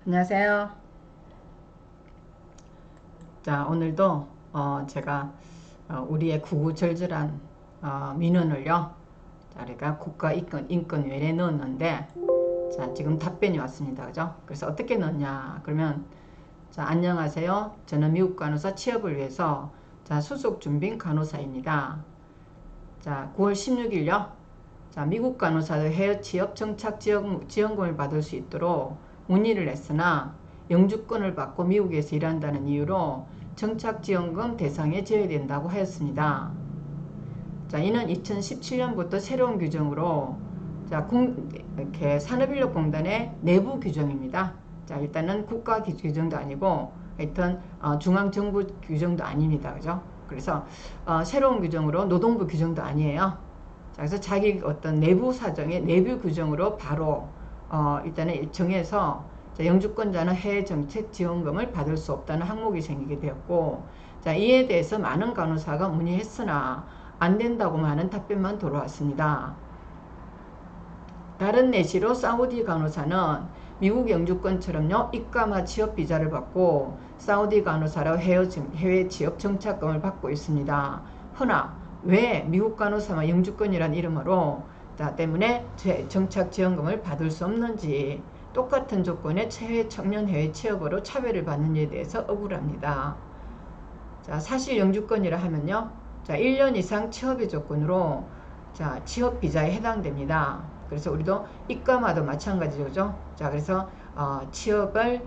안녕하세요. 자, 오늘도 제가 우리의 구구절절한 민원을요. 자, 우리가 국가인권위원회에 넣었는데, 자, 지금 답변이 왔습니다. 그죠? 그래서 어떻게 넣었냐? 그러면, 자, 안녕하세요. 저는 미국 간호사 취업을 위해서 자, 수속 준비 간호사입니다. 자, 9월 16일요. 자, 미국 간호사들 해외 취업 정착 지원금을 받을 수 있도록 문의를 했으나 영주권을 받고 미국에서 일한다는 이유로 정착지원금 대상에 제외된다고 하였습니다. 자, 이는 2017년부터 새로운 규정으로 자, 이렇게 산업인력공단의 내부 규정입니다. 자, 일단은 국가 규정도 아니고 하여튼 중앙정부 규정도 아닙니다. 그죠? 그래서 새로운 규정으로 노동부 규정도 아니에요. 자, 그래서 자기 어떤 내부 사정의 내부 규정으로 바로 일단은 정해서 자, 영주권자는 해외 정책 지원금을 받을 수 없다는 항목이 생기게 되었고, 자, 이에 대해서 많은 간호사가 문의했으나 안 된다고 하는 답변만 돌아왔습니다. 다른 예시로 사우디 간호사는 미국 영주권처럼요 이까마 취업 비자를 받고 사우디 간호사로 해외 취업 정착금을 받고 있습니다. 허나 왜 미국 간호사만 영주권이란 이름으로 때문에 정착 지원금을 받을 수 없는지 똑같은 조건의 청년 해외 취업으로 차별을 받는 데 대해서 억울합니다. 자, 사실 영주권이라 하면요. 자, 1년 이상 취업의 조건으로 자, 취업 비자에 해당됩니다. 그래서 우리도 이과마도 마찬가지죠. 자, 그래서 취업을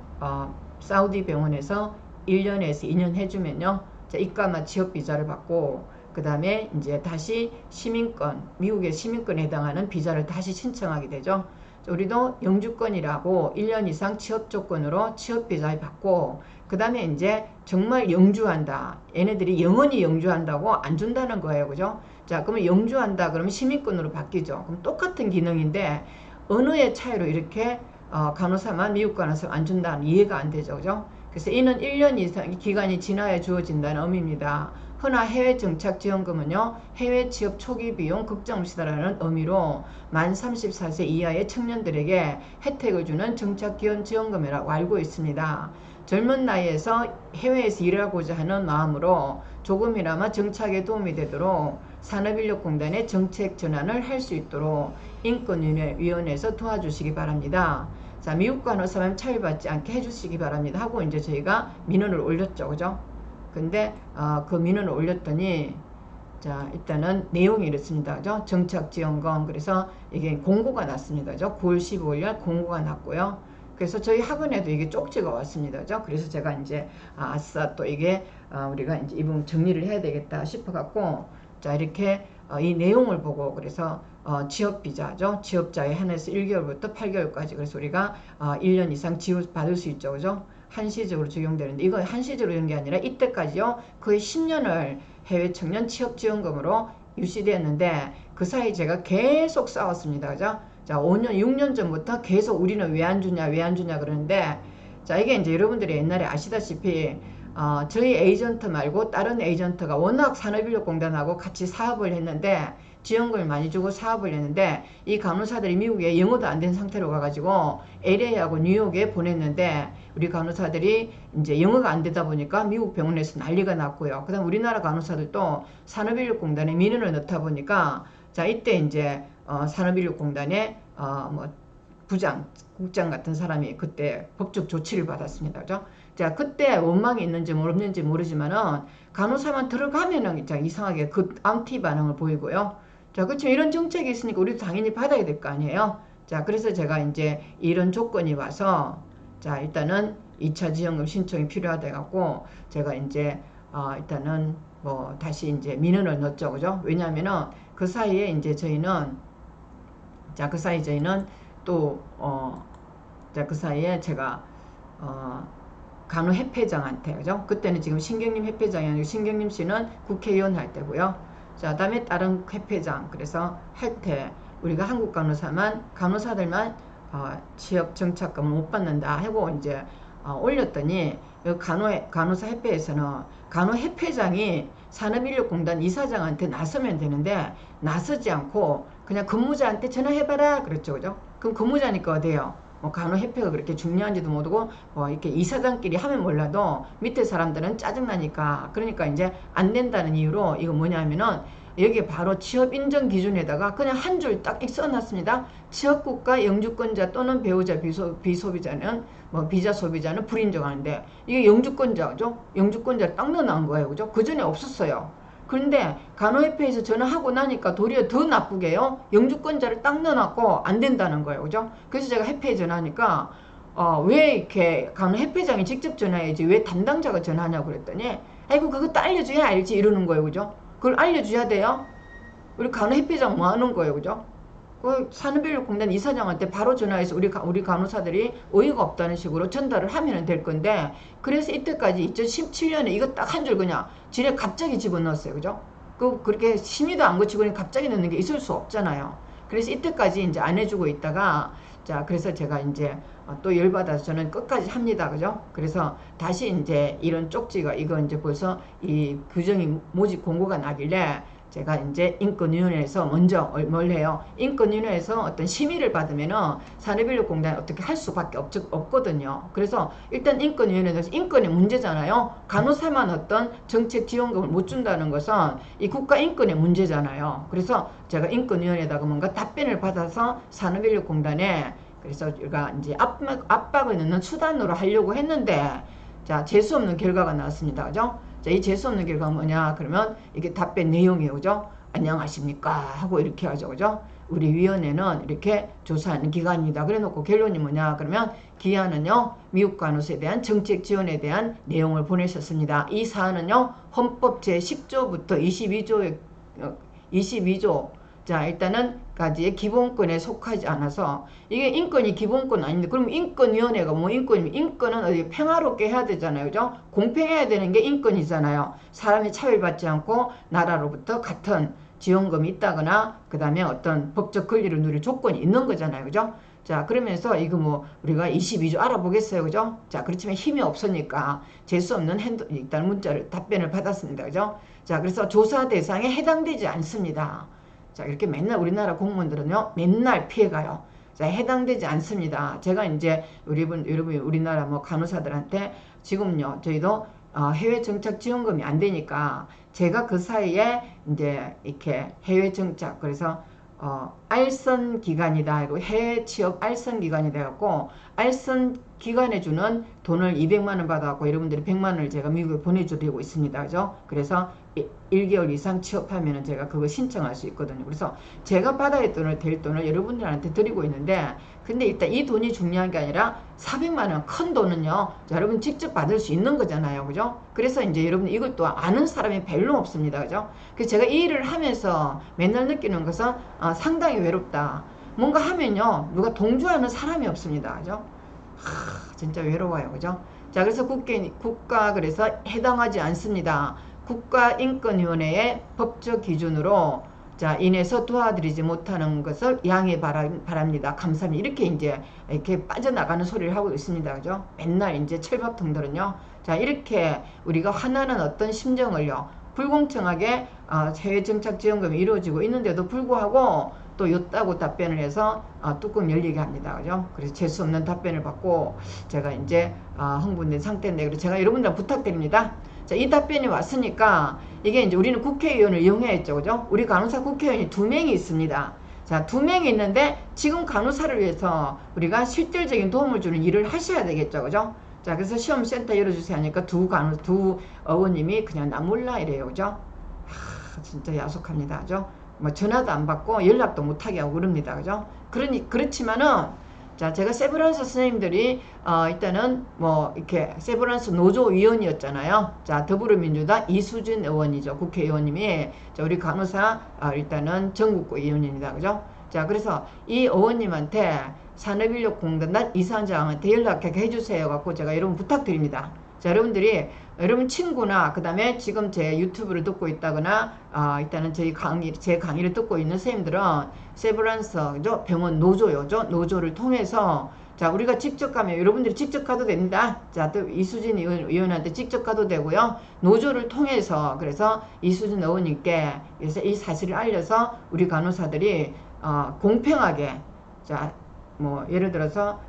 사우디 병원에서 1년에서 2년 해주면요. 자, 이과마 취업 비자를 받고 그 다음에 이제 다시 시민권, 미국의 시민권에 해당하는 비자를 다시 신청하게 되죠. 우리도 영주권이라고 1년 이상 취업 조건으로 취업 비자를 받고 그 다음에 이제 정말 영주한다. 얘네들이 영원히 영주한다고 안 준다는 거예요. 그죠? 자, 그러면 영주한다. 그러면 시민권으로 바뀌죠. 그럼 똑같은 기능인데 언어의 차이로 이렇게 간호사만 미국 간호사만 안 준다는 이해가 안 되죠. 그죠? 그래서 이는 1년 이상 기간이 지나야 주어진다는 의미입니다. 허나 해외 정착 지원금은요. 해외 취업 초기 비용 걱정 없이다라는 의미로 만 34세 이하의 청년들에게 혜택을 주는 정착 지원금이라고 알고 있습니다. 젊은 나이에서 해외에서 일하고자 하는 마음으로 조금이나마 정착에 도움이 되도록 산업인력공단의 정책 전환을 할 수 있도록 인권위원회에서 도와주시기 바랍니다. 자, 미국 간호사만 차별받지 않게 해주시기 바랍니다. 하고 이제 저희가 민원을 올렸죠. 그죠? 근데 그 민원을 올렸더니 자, 일단은 내용이 이렇습니다. 그죠? 정착지원금. 그래서 이게 공고가 났습니다. 그죠? 9월 15일 공고가 났고요. 그래서 저희 학원에도 이게 쪽지가 왔습니다. 그죠? 그래서 제가 이제 아싸 또 이게 우리가 이제 이 부분 정리를 해야 되겠다 싶어 갖고 자, 이렇게 이 내용을 보고 그래서 취업비자죠. 취업자에 한해서 1개월부터 8개월까지 그래서 우리가 1년 이상 지급받을 수 있죠. 그죠? 한시적으로 적용되는데 이거 한시적으로 되는 게 아니라 이때까지요. 거의 10년을 해외 청년 취업지원금으로 유지되었는데 그 사이 제가 계속 싸웠습니다. 그죠? 자, 5년, 6년 전부터 계속 우리는 왜 안 주냐, 왜 안 주냐 그러는데 자, 이게 이제 여러분들이 옛날에 아시다시피 저희 에이전트 말고 다른 에이전트가 워낙 산업인력공단하고 같이 사업을 했는데 지원금을 많이 주고 사업을 했는데 이 간호사들이 미국에 영어도 안 된 상태로 가가지고 LA하고 뉴욕에 보냈는데 우리 간호사들이 이제 영어가 안 되다 보니까 미국 병원에서 난리가 났고요. 그 다음 우리나라 간호사들도 산업인력공단에 민원을 넣다 보니까 자, 이때 이제 산업인력공단에 뭐 국장 같은 사람이 그때 법적 조치를 받았습니다. 그죠? 자, 그때 원망이 있는지 없는지 모르지만은 간호사만 들어가면은 이상하게 그 안티 반응을 보이고요. 자, 그렇죠. 이런 정책이 있으니까 우리도 당연히 받아야 될 거 아니에요. 자, 그래서 제가 이제 이런 조건이 와서 자, 일단은 2차 지원금 신청이 필요하다 갖고 제가 이제 일단은 뭐 다시 이제 민원을 넣었죠. 그죠? 왜냐면은 그 사이에 이제 저희는 자, 그 사이 저희는 또 자, 그 사이에 제가 간호협회장한테 그죠? 그때는 지금 신경림 협회장이 아니고 신경림 씨는 국회의원 할 때고요. 자, 다음에 다른 협회장 그래서 할 때 우리가 한국 간호사들만 취업 정착금을 못 받는다 하고 이제 올렸더니 간호사 협회에서는 간호협회장이 산업인력공단 이사장한테 나서면 되는데 나서지 않고 그냥 근무자한테 전화해봐라 그랬죠. 그죠? 그럼 근무자니까 어때요? 뭐 간호협회가 그렇게 중요한지도 모르고 뭐 이렇게 이사장끼리 하면 몰라도 밑에 사람들은 짜증나니까 그러니까 이제 안 된다는 이유로 이거 뭐냐면은 여기 바로 취업 인정 기준에다가 그냥 한 줄 딱 써놨습니다. 취업국가 영주권자 또는 배우자 비소비자는 뭐 비자 소비자는 불인정하는데 이게 영주권자죠. 영주권자를 딱 넣어놓은 거예요. 그죠? 그 전에 없었어요. 그런데 간호협회에서 전화하고 나니까 도리어 더 나쁘게요. 영주권자를 딱 넣어놨고 안 된다는 거예요. 그죠? 그래서 제가 협회에 전화하니까 왜 이렇게 간호협회장이 직접 전화해야지 왜 담당자가 전화하냐고 그랬더니 아이고 그것도 알려줘야 알지 이러는 거예요. 그죠? 그걸 알려줘야 돼요. 우리 간호협회장 뭐 하는 거예요. 그죠? 그 산후변력공단 이사장한테 바로 전화해서 우리 간호사들이 어이가 없다는 식으로 전달을 하면 될 건데 그래서 이때까지 2017년에 이거 딱 한 줄 그냥 지네 갑자기 집어넣었어요. 그죠? 그렇게 심의도 안 거치고 그냥 갑자기 넣는 게 있을 수 없잖아요. 그래서 이때까지 이제 안 해주고 있다가 자 그래서 제가 이제 또 열받아서 저는 끝까지 합니다. 그죠? 그래서 다시 이제 이런 쪽지가 이거 이제 벌써 이 규정이 모집 공고가 나길래 제가 이제 인권위원회에서 먼저 뭘 해요? 인권위원회에서 어떤 심의를 받으면은 산후변력공단이 어떻게 할 수밖에 없거든요. 그래서 일단 인권위원회에서 인권의 문제잖아요. 간호사만 어떤 정책 지원금을 못 준다는 것은 이 국가인권의 문제잖아요. 그래서 제가 인권위원회에다가 뭔가 답변을 받아서 산후변력공단에 그래서 우리가 이제 압박을 넣는 수단으로 하려고 했는데 자 재수 없는 결과가 나왔습니다. 그죠? 자, 이 재수 없는 결과가 뭐냐? 그러면 이게 답변 내용이에요. 그죠? 안녕하십니까? 하고 이렇게 하죠. 그죠? 우리 위원회는 이렇게 조사하는 기관입니다. 그래 놓고 결론이 뭐냐? 그러면 기한은요, 미국 간호사에 대한 정책 지원에 대한 내용을 보내셨습니다. 이 사안은요, 헌법 제10조부터 22조 자 일단은 까지의 기본권에 속하지 않아서 이게 인권이 기본권 아닌데 그럼 인권위원회가 뭐 인권이면 인권은 어디 평화롭게 해야 되잖아요. 그죠? 공평해야 되는 게 인권이잖아요. 사람이 차별받지 않고 나라로부터 같은 지원금이 있다거나 그 다음에 어떤 법적 권리를 누릴 조건이 있는 거잖아요. 그죠? 자 그러면서 이거 뭐 우리가 22조 알아보겠어요. 그죠? 자 그렇지만 힘이 없으니까 재수 없는 일단 문자를 답변을 받았습니다. 그죠? 자 그래서 조사 대상에 해당되지 않습니다. 자 이렇게 맨날 우리나라 공무원들은요 맨날 피해가요. 자 해당되지 않습니다. 제가 이제 여러분 우리나라 뭐 간호사들한테 지금요 저희도 해외 정착 지원금이 안 되니까 제가 그 사이에 이제 이렇게 해외 정착 그래서 알선 기간이다 하고 해외 취업 알선 기간이 돼갖고 알선 기간에 주는 돈을 200만원 받아갖고 여러분들이 100만원을 제가 미국에 보내주고 있습니다. 그죠? 그래서 1개월 이상 취업하면 제가 그거 신청할 수 있거든요. 그래서 제가 받아야 될 돈을 여러분들한테 드리고 있는데 근데 일단 이 돈이 중요한 게 아니라 400만원 큰 돈은요 여러분 직접 받을 수 있는 거잖아요. 그죠? 그래서 이제 여러분 이것도 아는 사람이 별로 없습니다. 그죠? 그래서 제가 이 일을 하면서 맨날 느끼는 것은 상당히 외롭다. 뭔가 하면요 누가 동조하는 사람이 없습니다. 그죠? 진짜 외로워요. 그죠? 자 그래서 국가 그래서 해당하지 않습니다. 국가인권위원회의 법적 기준으로 자 인해서 도와드리지 못하는 것을 양해 바랍니다. 감사합니다. 이렇게 이제 이렇게 빠져나가는 소리를 하고 있습니다. 그죠? 맨날 이제 철밥통들은요. 자 이렇게 우리가 화나는 어떤 심정을요. 불공정하게 해외 정착 지원금이 이루어지고 있는데도 불구하고 또 였다고 답변을 해서 뚜껑 열리게 합니다. 그죠? 그래서 재수 없는 답변을 받고 제가 이제 흥분된 상태인데 그래서 제가 여러분들 부탁드립니다. 자, 이 답변이 왔으니까 이게 이제 우리는 국회의원을 이용해야죠. 그죠? 우리 간호사 국회의원이 2명이 있습니다. 자, 2명이 있는데 지금 간호사를 위해서 우리가 실질적인 도움을 주는 일을 하셔야 되겠죠. 그죠? 자, 그래서 시험센터 열어주세요 하니까 두 의원님이 그냥 나 몰라 이래요. 그죠? 진짜 야속합니다. 그죠? 뭐 전화도 안 받고 연락도 못하게 하고 그럽니다. 그죠? 그렇지만은 자 제가 세브란스 선생님들이 일단은 뭐 이렇게 세브란스 노조위원이었잖아요. 자 더불어민주당 이수진 의원이죠. 국회의원님이 자 우리 간호사 일단은 전국구 의원입니다. 그죠? 자 그래서 이 의원님한테 산업인력공단 이사장한테 연락하게 해주세요 갖고 제가 여러분 부탁드립니다. 자 여러분들이 여러분 친구나 그 다음에 지금 제 유튜브를 듣고 있다거나 일단은 제 강의를 듣고 있는 선생님들은 세브란스 병원 노조요죠. 노조를 통해서 자 우리가 직접 가면 여러분들이 직접 가도 됩니다. 자 또 이수진 의원한테 직접 가도 되고요. 노조를 통해서 그래서 이수진 의원님께 그래서 이 사실을 알려서 우리 간호사들이 공평하게 자 뭐 예를 들어서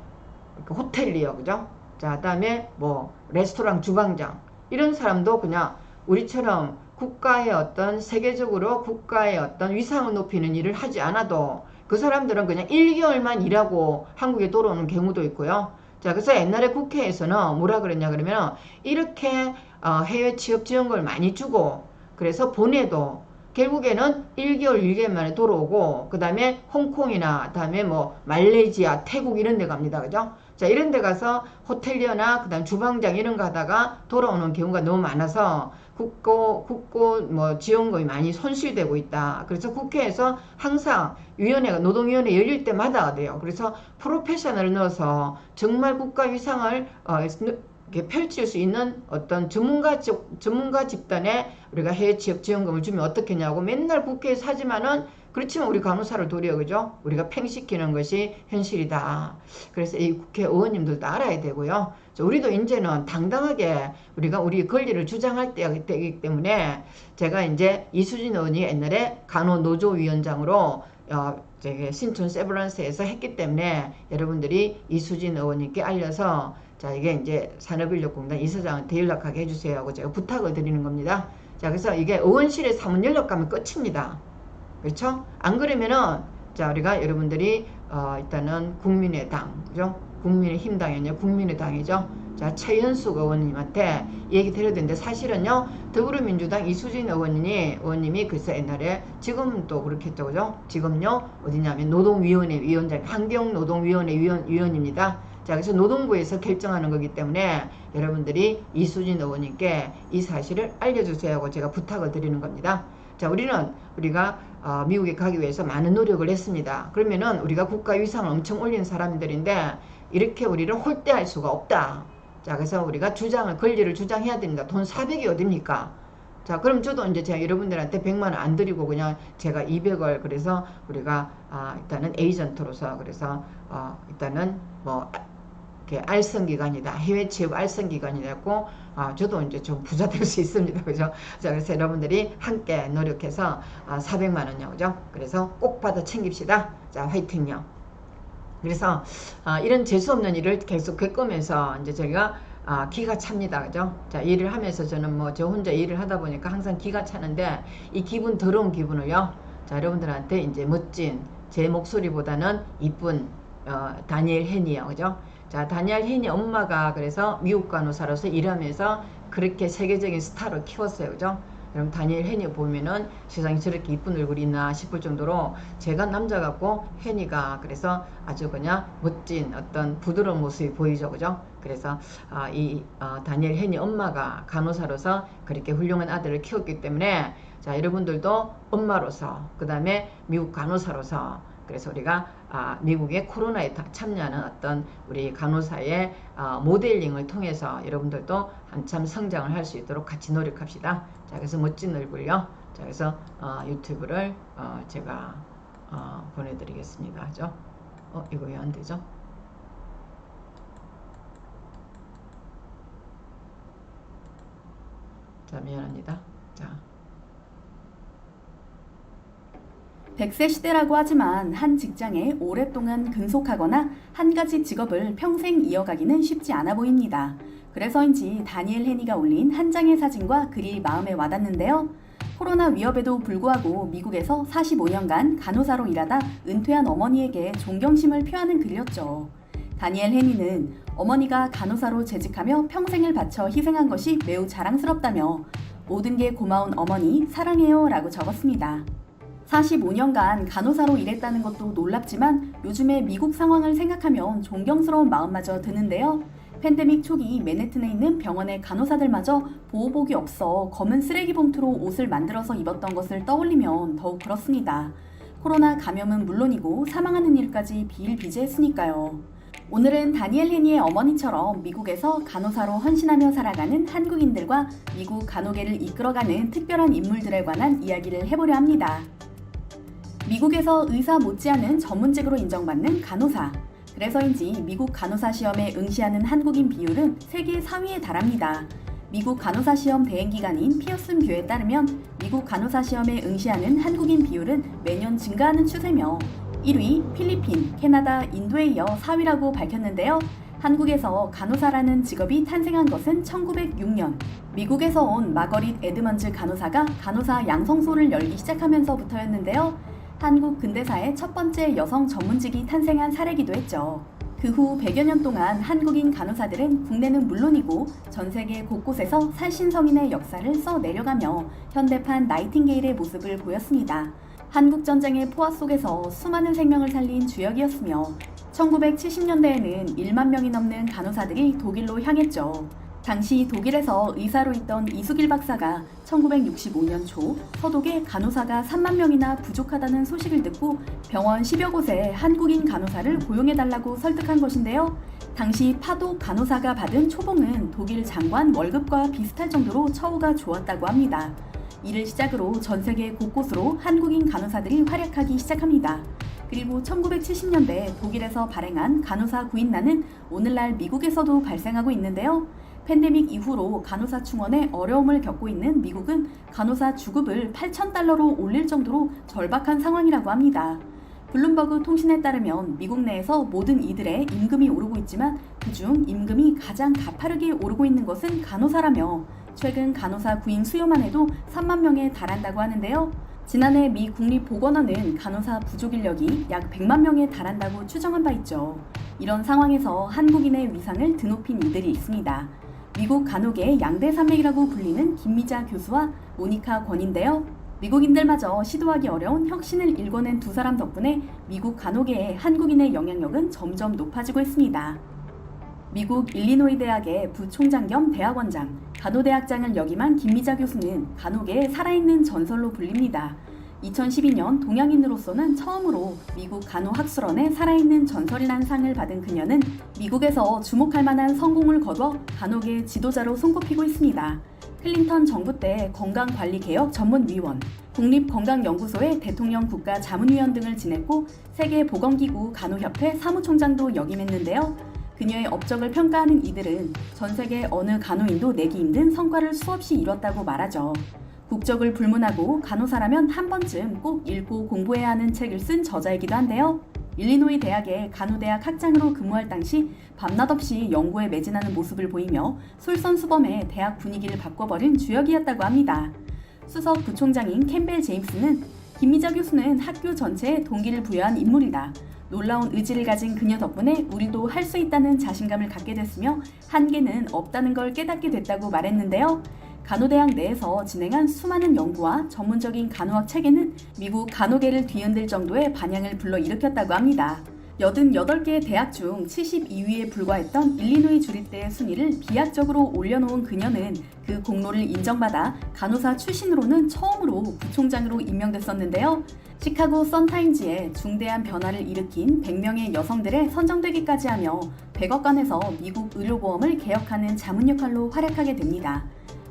호텔리어, 그죠? 자, 그다음에 뭐 레스토랑 주방장 이런 사람도 그냥 우리처럼 국가의 어떤 세계적으로 국가의 어떤 위상을 높이는 일을 하지 않아도 그 사람들은 그냥 1개월만 일하고 한국에 돌아오는 경우도 있고요. 자, 그래서 옛날에 국회에서는 뭐라 그랬냐 그러면 이렇게 해외 취업 지원금을 많이 주고 그래서 보내도 결국에는 1개월, 1개월 만에 돌아오고 그 다음에 홍콩이나 그 다음에 뭐 말레이시아, 태국 이런 데 갑니다. 그죠? 자, 이런 데 가서 호텔리어나 그 다음 주방장 이런 거 하다가 돌아오는 경우가 너무 많아서 국고 뭐 지원금이 많이 손실되고 있다. 그래서 국회에서 항상 위원회가 노동위원회 열릴 때마다 돼요. 그래서 프로페셔널을 넣어서 정말 국가 위상을 이렇게 펼칠 수 있는 어떤 전문가 집단에 우리가 해외 취업 지원금을 주면 어떻겠냐고 맨날 국회에서 하지만은 그렇지만 우리 간호사를 도리어 그죠? 우리가 팽시키는 것이 현실이다. 그래서 이 국회의원님들도 알아야 되고요. 우리도 이제는 당당하게 우리가 우리 권리를 주장할 때이기 때문에 제가 이제 이수진 의원이 옛날에 간호노조위원장으로 신촌 세브란스에서 했기 때문에 여러분들이 이수진 의원님께 알려서 자, 이게 이제 산업인력공단 이사장한테 연락하게 해주세요 하고 제가 부탁을 드리는 겁니다. 자, 그래서 이게 의원실에 사문 연락 가면 끝입니다. 그렇죠? 안 그러면은 자, 우리가 여러분들이 일단은 국민의당, 그죠? 국민의힘당이 아니라 국민의당이죠. 자, 최연숙 의원님한테 얘기 드려야 되는데 사실은요 더불어민주당 이수진 의원님이 글쎄 옛날에 지금도 그렇겠죠, 그죠? 지금요 어디냐면 노동위원회 위원장, 환경노동위원회 위원입니다. 자, 그래서 노동부에서 결정하는 거기 때문에 여러분들이 이수진 의원님께 이 사실을 알려주세요 하고 제가 부탁을 드리는 겁니다. 자, 우리가 미국에 가기 위해서 많은 노력을 했습니다. 그러면은 우리가 국가 위상을 엄청 올린 사람들인데 이렇게 우리를 홀대할 수가 없다. 자, 그래서 우리가 권리를 주장해야 됩니다. 돈 400이 어딥니까? 자, 그럼 저도 이제 제가 여러분들한테 100만 원 안 드리고 그냥 제가 200을 그래서 우리가 일단은 에이전트로서 그래서 일단은 뭐 이렇게 알선기관이다. 해외 취업 알선기관이라고 저도 이제 좀 부자 될 수 있습니다. 그죠? 자, 그래서 여러분들이 함께 노력해서 400만 원요. 그죠? 그래서 꼭 받아 챙깁시다. 자, 화이팅요. 그래서 이런 재수없는 일을 계속 겪으면서 이제 저희가 기가 찹니다. 그죠? 자, 일을 하면서 저는 뭐 저 혼자 일을 하다 보니까 항상 기가 차는데 이 더러운 기분을요. 자, 여러분들한테 이제 멋진 제 목소리보다는 이쁜 다니엘 헨이요. 그죠? 자, 다니엘 헨이 엄마가 그래서 미국 간호사로서 일하면서 그렇게 세계적인 스타를 키웠어요. 그죠? 여러분 다니엘 헨이 보면은 세상에 저렇게 이쁜 얼굴이 있나 싶을 정도로 제가 남자 같고 헨이가 그래서 아주 그냥 멋진 어떤 부드러운 모습이 보이죠. 그죠? 그래서 다니엘 헨이 엄마가 간호사로서 그렇게 훌륭한 아들을 키웠기 때문에 자, 여러분들도 엄마로서 그 다음에 미국 간호사로서 그래서 우리가 미국의 코로나에 참여하는 어떤 우리 간호사의 모델링을 통해서 여러분들도 한참 성장을 할 수 있도록 같이 노력합시다. 자, 그래서 멋진 얼굴요. 자, 그래서 유튜브를 제가 보내드리겠습니다. 그죠? 이거 왜 안 되죠? 자, 미안합니다. 자. 100세 시대라고 하지만 한 직장에 오랫동안 근속하거나 한 가지 직업을 평생 이어가기는 쉽지 않아 보입니다. 그래서인지 다니엘 헨이가 올린 한 장의 사진과 글이 마음에 와닿는데요. 코로나 위협에도 불구하고 미국에서 45년간 간호사로 일하다 은퇴한 어머니에게 존경심을 표하는 글이었죠. 다니엘 헨이는 어머니가 간호사로 재직하며 평생을 바쳐 희생한 것이 매우 자랑스럽다며 모든 게 고마운 어머니 사랑해요 라고 적었습니다. 45년간 간호사로 일했다는 것도 놀랍지만 요즘의 미국 상황을 생각하면 존경스러운 마음마저 드는데요. 팬데믹 초기 맨해튼에 있는 병원의 간호사들마저 보호복이 없어 검은 쓰레기 봉투로 옷을 만들어서 입었던 것을 떠올리면 더욱 그렇습니다. 코로나 감염은 물론이고 사망하는 일까지 비일비재했으니까요. 오늘은 다니엘 헨이의 어머니처럼 미국에서 간호사로 헌신하며 살아가는 한국인들과 미국 간호계를 이끌어가는 특별한 인물들에 관한 이야기를 해보려 합니다. 미국에서 의사 못지않은 전문직으로 인정받는 간호사. 그래서인지 미국 간호사 시험에 응시하는 한국인 비율은 세계 4위에 달합니다. 미국 간호사 시험 대행기관인 피어슨 뷰에 따르면 미국 간호사 시험에 응시하는 한국인 비율은 매년 증가하는 추세며 1위 필리핀, 캐나다, 인도에 이어 4위라고 밝혔는데요. 한국에서 간호사라는 직업이 탄생한 것은 1906년. 미국에서 온 마거릿 에드먼즈 간호사가 간호사 양성소를 열기 시작하면서부터였는데요. 한국 근대사의 첫 번째 여성 전문직이 탄생한 사례이기도 했죠. 그 후 100여 년 동안 한국인 간호사들은 국내는 물론이고 전 세계 곳곳에서 살신성인의 역사를 써내려가며 현대판 나이팅게일의 모습을 보였습니다. 한국전쟁의 포화 속에서 수많은 생명을 살린 주역이었으며 1970년대에는 1만 명이 넘는 간호사들이 독일로 향했죠. 당시 독일에서 의사로 있던 이수길 박사가 1965년 초 서독에 간호사가 3만 명이나 부족하다는 소식을 듣고 병원 10여 곳에 한국인 간호사를 고용해달라고 설득한 것인데요. 당시 파독 간호사가 받은 초봉은 독일 장관 월급과 비슷할 정도로 처우가 좋았다고 합니다. 이를 시작으로 전 세계 곳곳으로 한국인 간호사들이 활약하기 시작합니다. 그리고 1970년대 독일에서 발행한 간호사 구인난은 오늘날 미국에서도 발생하고 있는데요. 팬데믹 이후로 간호사 충원에 어려움을 겪고 있는 미국은 간호사 주급을 8,000달러로 올릴 정도로 절박한 상황이라고 합니다. 블룸버그 통신에 따르면 미국 내에서 모든 이들의 임금이 오르고 있지만 그중 임금이 가장 가파르게 오르고 있는 것은 간호사라며 최근 간호사 구인 수요만 해도 3만 명에 달한다고 하는데요. 지난해 미 국립보건원은 간호사 부족 인력이 약 100만 명에 달한다고 추정한 바 있죠. 이런 상황에서 한국인의 위상을 드높인 이들이 있습니다. 미국 간호계의 양대 산맥이라고 불리는 김미자 교수와 모니카 권인데요. 미국인들마저 시도하기 어려운 혁신을 일궈낸 두 사람 덕분에 미국 간호계의 한국인의 영향력은 점점 높아지고 있습니다. 미국 일리노이 대학의 부총장 겸 대학원장, 간호대학장을 역임한 김미자 교수는 간호계의 살아있는 전설로 불립니다. 2012년 동양인으로서는 처음으로 미국 간호학술원의 살아있는 전설이라는 상을 받은 그녀는 미국에서 주목할 만한 성공을 거둬 간호계 지도자로 손꼽히고 있습니다. 클린턴 정부 때 건강관리개혁 전문위원, 국립건강연구소의 대통령 국가자문위원 등을 지냈고 세계보건기구 간호협회 사무총장도 역임했는데요. 그녀의 업적을 평가하는 이들은 전 세계 어느 간호인도 내기 힘든 성과를 수없이 이뤘다고 말하죠. 국적을 불문하고 간호사라면 한 번쯤 꼭 읽고 공부해야 하는 책을 쓴 저자이기도 한데요. 일리노이 대학의 간호대학 학장으로 근무할 당시 밤낮 없이 연구에 매진하는 모습을 보이며 솔선수범해 대학 분위기를 바꿔버린 주역이었다고 합니다. 수석 부총장인 캠벨 제임스는 김미자 교수는 학교 전체에 동기를 부여한 인물이다. 놀라운 의지를 가진 그녀 덕분에 우리도 할 수 있다는 자신감을 갖게 됐으며 한계는 없다는 걸 깨닫게 됐다고 말했는데요. 간호대학 내에서 진행한 수많은 연구와 전문적인 간호학 체계는 미국 간호계를 뒤흔들 정도의 반향을 불러일으켰다고 합니다. 88개의 대학 중 72위에 불과했던 일리노이 주립대의 순위를 비약적으로 올려놓은 그녀는 그 공로를 인정받아 간호사 출신으로는 처음으로 부총장으로 임명됐었는데요. 시카고 선타임즈에 중대한 변화를 일으킨 100명의 여성들에 선정되기까지 하며 100억 원에서 미국 의료보험을 개혁하는 자문 역할로 활약하게 됩니다.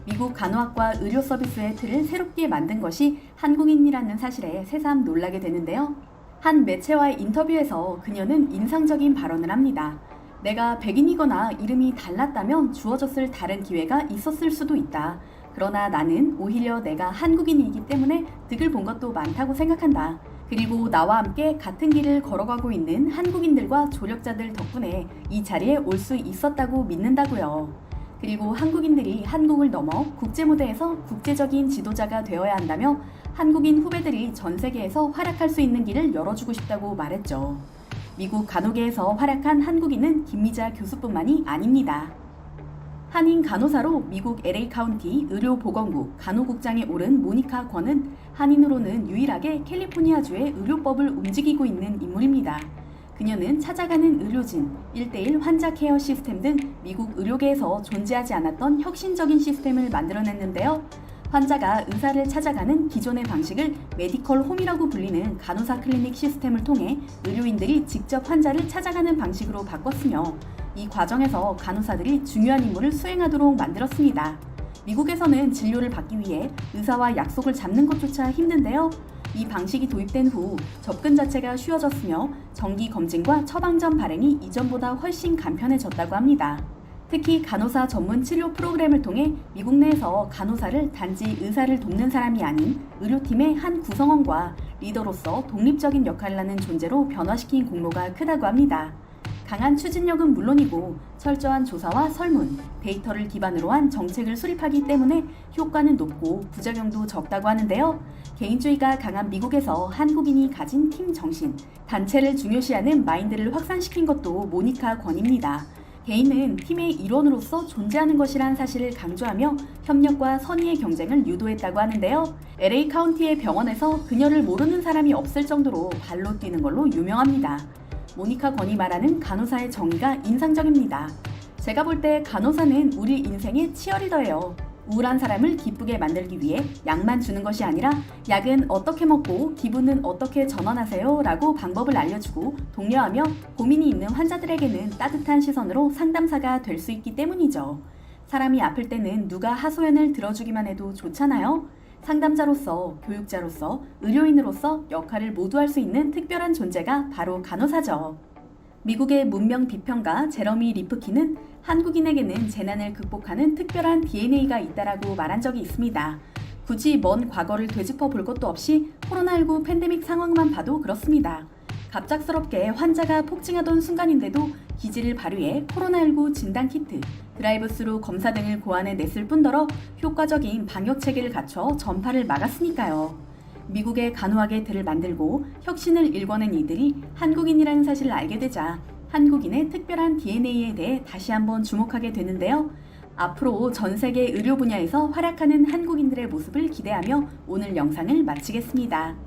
미국 간호학과 의료 서비스의 틀을 새롭게 만든 것이 한국인이라는 사실에 새삼 놀라게 되는데요. 한 매체와의 인터뷰에서 그녀는 인상적인 발언을 합니다. 내가 백인이거나 이름이 달랐다면 주어졌을 다른 기회가 있었을 수도 있다. 그러나 나는 오히려 내가 한국인이기 때문에 득을 본 것도 많다고 생각한다. 그리고 나와 함께 같은 길을 걸어가고 있는 한국인들과 조력자들 덕분에 이 자리에 올 수 있었다고 믿는다고요. 그리고 한국인들이 한국을 넘어 국제무대에서 국제적인 지도자가 되어야 한다며 한국인 후배들이 전 세계에서 활약할 수 있는 길을 열어주고 싶다고 말했죠. 미국 간호계에서 활약한 한국인은 김미자 교수뿐만이 아닙니다. 한인 간호사로 미국 LA 카운티 의료보건국 간호국장에 오른 모니카 권은 한인으로는 유일하게 캘리포니아주의 의료법을 움직이고 있는 인물입니다. 그녀는 찾아가는 의료진, 1:1 환자 케어 시스템 등 미국 의료계에서 존재하지 않았던 혁신적인 시스템을 만들어냈는데요. 환자가 의사를 찾아가는 기존의 방식을 메디컬 홈이라고 불리는 간호사 클리닉 시스템을 통해 의료인들이 직접 환자를 찾아가는 방식으로 바꿨으며 이 과정에서 간호사들이 중요한 임무를 수행하도록 만들었습니다. 미국에서는 진료를 받기 위해 의사와 약속을 잡는 것조차 힘든데요. 이 방식이 도입된 후 접근 자체가 쉬워졌으며 정기 검진과 처방전 발행이 이전보다 훨씬 간편해졌다고 합니다. 특히 간호사 전문 치료 프로그램을 통해 미국 내에서 간호사를 단지 의사를 돕는 사람이 아닌 의료팀의 한 구성원과 리더로서 독립적인 역할을 하는 존재로 변화시킨 공로가 크다고 합니다. 강한 추진력은 물론이고 철저한 조사와 설문, 데이터를 기반으로 한 정책을 수립하기 때문에 효과는 높고 부작용도 적다고 하는데요. 개인주의가 강한 미국에서 한국인이 가진 팀 정신, 단체를 중요시하는 마인드를 확산시킨 것도 모니카 권입니다. 개인은 팀의 일원으로서 존재하는 것이란 사실을 강조하며 협력과 선의의 경쟁을 유도했다고 하는데요. LA 카운티의 병원에서 그녀를 모르는 사람이 없을 정도로 발로 뛰는 걸로 유명합니다. 모니카 권이 말하는 간호사의 정의가 인상적입니다. 제가 볼 때 간호사는 우리 인생의 치어리더예요. 우울한 사람을 기쁘게 만들기 위해 약만 주는 것이 아니라 약은 어떻게 먹고 기분은 어떻게 전환하세요? 라고 방법을 알려주고 독려하며 고민이 있는 환자들에게는 따뜻한 시선으로 상담사가 될 수 있기 때문이죠. 사람이 아플 때는 누가 하소연을 들어주기만 해도 좋잖아요. 상담자로서, 교육자로서, 의료인으로서 역할을 모두 할 수 있는 특별한 존재가 바로 간호사죠. 미국의 문명 비평가 제러미 리프키는 한국인에게는 재난을 극복하는 특별한 DNA가 있다라고 말한 적이 있습니다. 굳이 먼 과거를 되짚어 볼 것도 없이 코로나19 팬데믹 상황만 봐도 그렇습니다. 갑작스럽게 환자가 폭증하던 순간인데도 기지를 발휘해 코로나19 진단키트, 드라이브스루 검사 등을 고안해 냈을 뿐더러 효과적인 방역 체계를 갖춰 전파를 막았으니까요. 미국의 간호학의 들을 만들고 혁신을 일궈낸 이들이 한국인이라는 사실을 알게 되자 한국인의 특별한 DNA에 대해 다시 한번 주목하게 되는데요. 앞으로 전 세계 의료 분야에서 활약하는 한국인들의 모습을 기대하며 오늘 영상을 마치겠습니다.